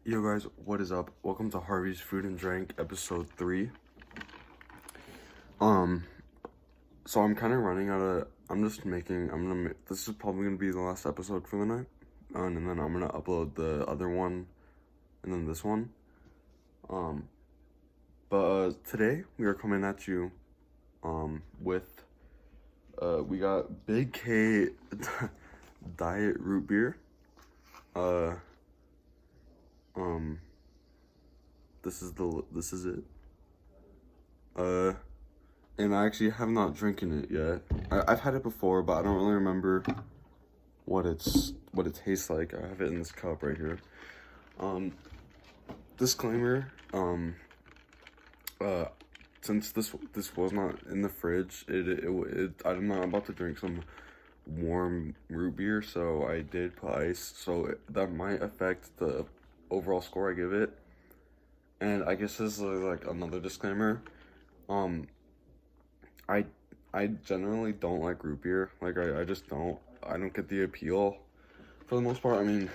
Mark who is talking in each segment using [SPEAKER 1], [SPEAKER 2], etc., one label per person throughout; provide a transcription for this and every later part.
[SPEAKER 1] Yo guys, what is up? Welcome to Harvey's Food and Drink episode 3. So I'm kind of running out of, this is probably going to be the last episode for the night. And then I'm going to upload the other one and then this one. But today we are coming at you, with, we got BigK Diet Root Beer. This is it. And I actually have not drinking it yet. I've had it before, but I don't really remember what it tastes like. I have it in this cup right here. Disclaimer, since this was not in the fridge, I'm not about to drink some warm root beer, so I did put ice, so that might affect the overall score I give it. And I guess this is like another disclaimer. I generally don't like root beer. Like I just don't. I don't get the appeal for the most part. I mean,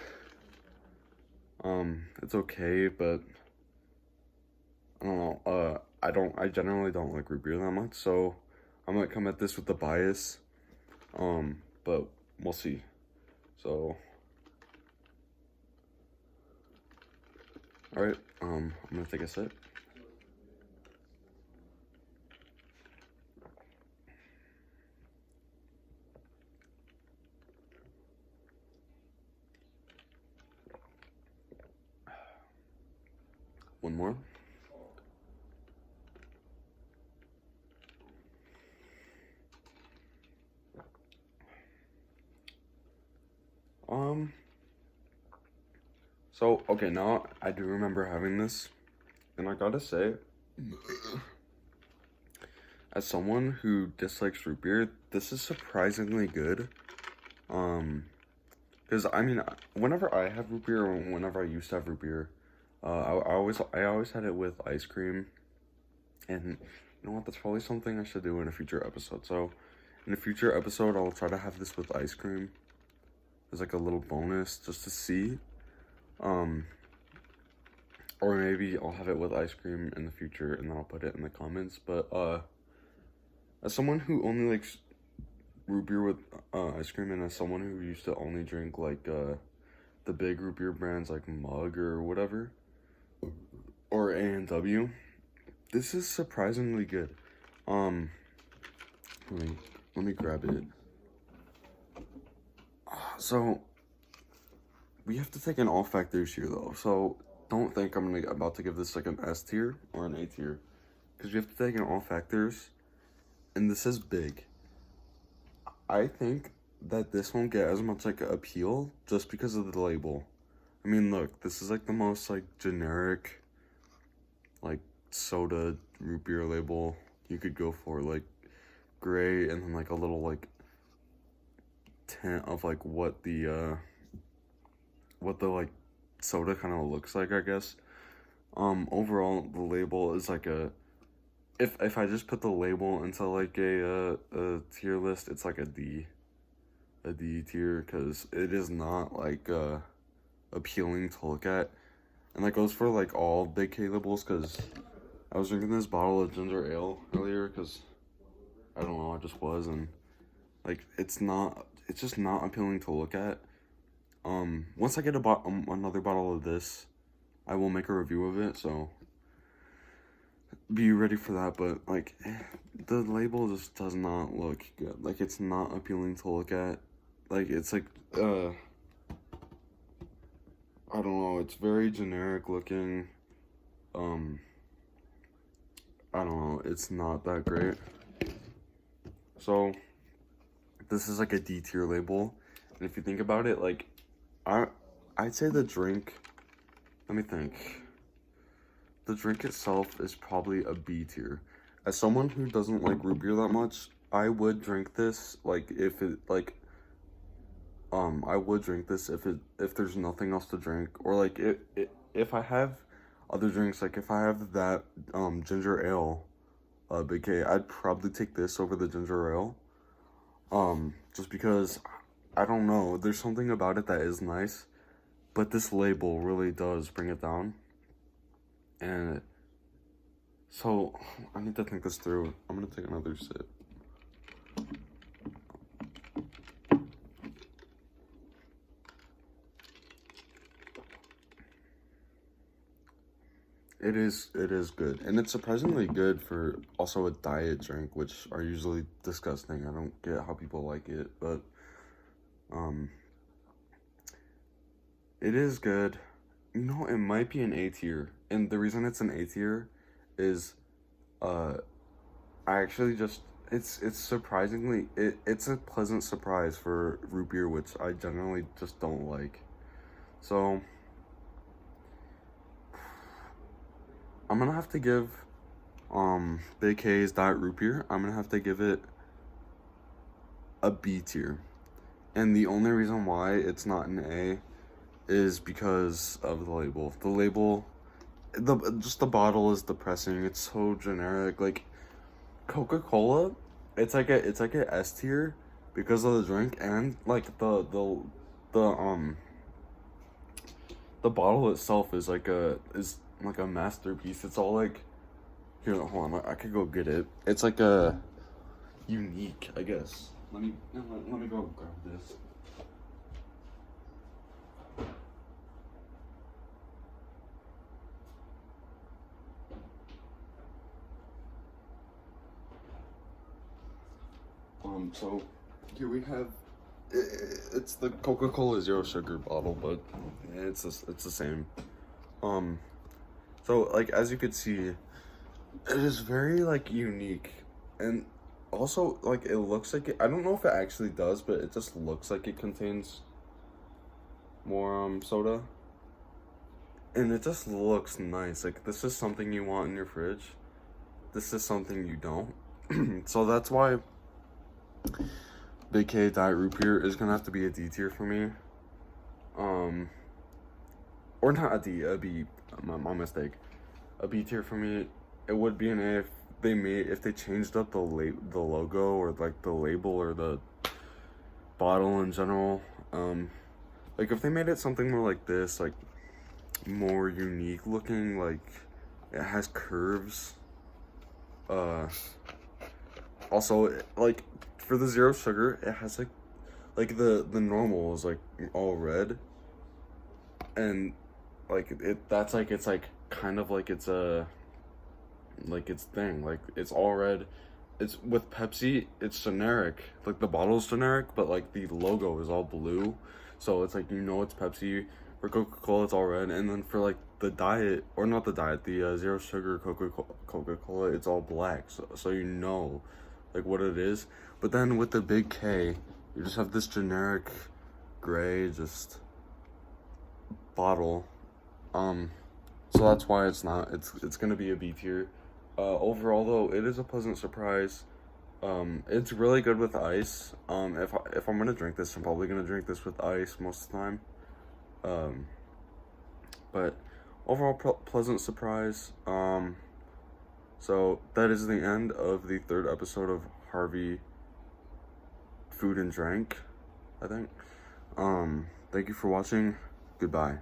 [SPEAKER 1] it's okay, but I don't know. I generally don't like root beer that much, so I might come at this with the bias. But we'll see. So, all right. I'm gonna take a sip. One more. So, okay, now I do remember having this, and I gotta say, as someone who dislikes root beer, this is surprisingly good. Because I mean, whenever I have root beer, or whenever I used to have root beer, I always had it with ice cream, and you know what? That's probably something I should do in a future episode. So, in a future episode, I'll try to have this with ice cream. As like a little bonus, just to see. Or maybe I'll have it with ice cream in the future, and then I'll put it in the comments. But as someone who only likes root beer with ice cream, and as someone who used to only drink like the big root beer brands like Mug or whatever, or A&W, this is surprisingly good. Let me grab it. So we have to take in all factors here though. So don't think I'm about to give this like an S tier or an A tier, because we have to take in all factors, and this is big. I think that this won't get as much like appeal just because of the label. I mean, look, this is like the most like generic like soda root beer label you could go for, like gray and then like a little like tint of like what the like soda kind of looks like, I guess. Overall the label is like a, if I just put the label into like a tier list, it's like a D tier, because it is not like appealing to look at. And that goes for like all BigK labels, because I was drinking this bottle of ginger ale earlier, because I don't know, I just was, and like it's just not appealing to look at. Once I get another bottle of this, I will make a review of it, so be ready for that. But like, the label just does not look good. Like, it's not appealing to look at. Like, it's like I don't know, it's very generic looking. I don't know, it's not that great. So this is like a D tier label, and if you think about it, like I'd say the drink, let me think. The drink itself is probably a B tier. As someone who doesn't like root beer that much, I would drink this like if it like I would drink this if there's nothing else to drink, or like if I have other drinks, like if I have that ginger ale BigK, I'd probably take this over the ginger ale. Just because I don't know, there's something about it that is nice. but this label really does bring it down. And so I need to think this through. I'm gonna take another sip. It is good, and it's surprisingly good for also a diet drink, which are usually disgusting. I don't get how people like it, but it is good. You know, it might be an A tier, and the reason it's an A tier is uh I actually just it's surprisingly it's a pleasant surprise for root beer, which I generally just don't like. So I'm gonna have to give BigK's Diet Root Beer, I'm gonna have to give it a B tier. And the only reason why it's not an A is because of the label. The label, just the bottle is depressing. It's so generic. Like Coca-Cola, it's like a S tier because of the drink, and like the the bottle itself is like a masterpiece. It's all like, here, hold on, I could go get it. It's like a unique, I guess. Let me go grab this. So here we have, it's the Coca-Cola Zero Sugar bottle, but it's the same. So like as you could see, it is very like unique, and also like it looks like it. I don't know if it actually does, but it just looks like it contains more soda, and it just looks nice. Like this is something you want in your fridge. This is something you don't. So that's why BigK Diet Root Beer is gonna have to be a D tier for me. Or not a D, a B. My mistake. A B tier for me. It would be an A if they changed up the logo, or like the label, or the bottle in general. Like if they made it something more like this, like more unique looking, like it has curves. Also, like for the zero sugar, it has like the normal is like all red, and like that's like it's like kind of like it's a like its thing, like it's all red. It's with Pepsi, it's generic, like the bottle's generic, but like the logo is all blue, so it's like, you know, it's Pepsi. For Coca-Cola, it's all red, and then for like the diet, or not the diet, the zero sugar Coca-Cola, it's all black, so you know like what it is. But then with the BigK, you just have this generic gray just bottle. So that's why it's gonna be a B tier. Overall though, it is a pleasant surprise. It's really good with ice. If I'm gonna drink this, I'm probably gonna drink this with ice most of the time. But overall pleasant surprise. So that is the end of the third episode of Harvey Food and Drink, I think. Thank you for watching. Goodbye.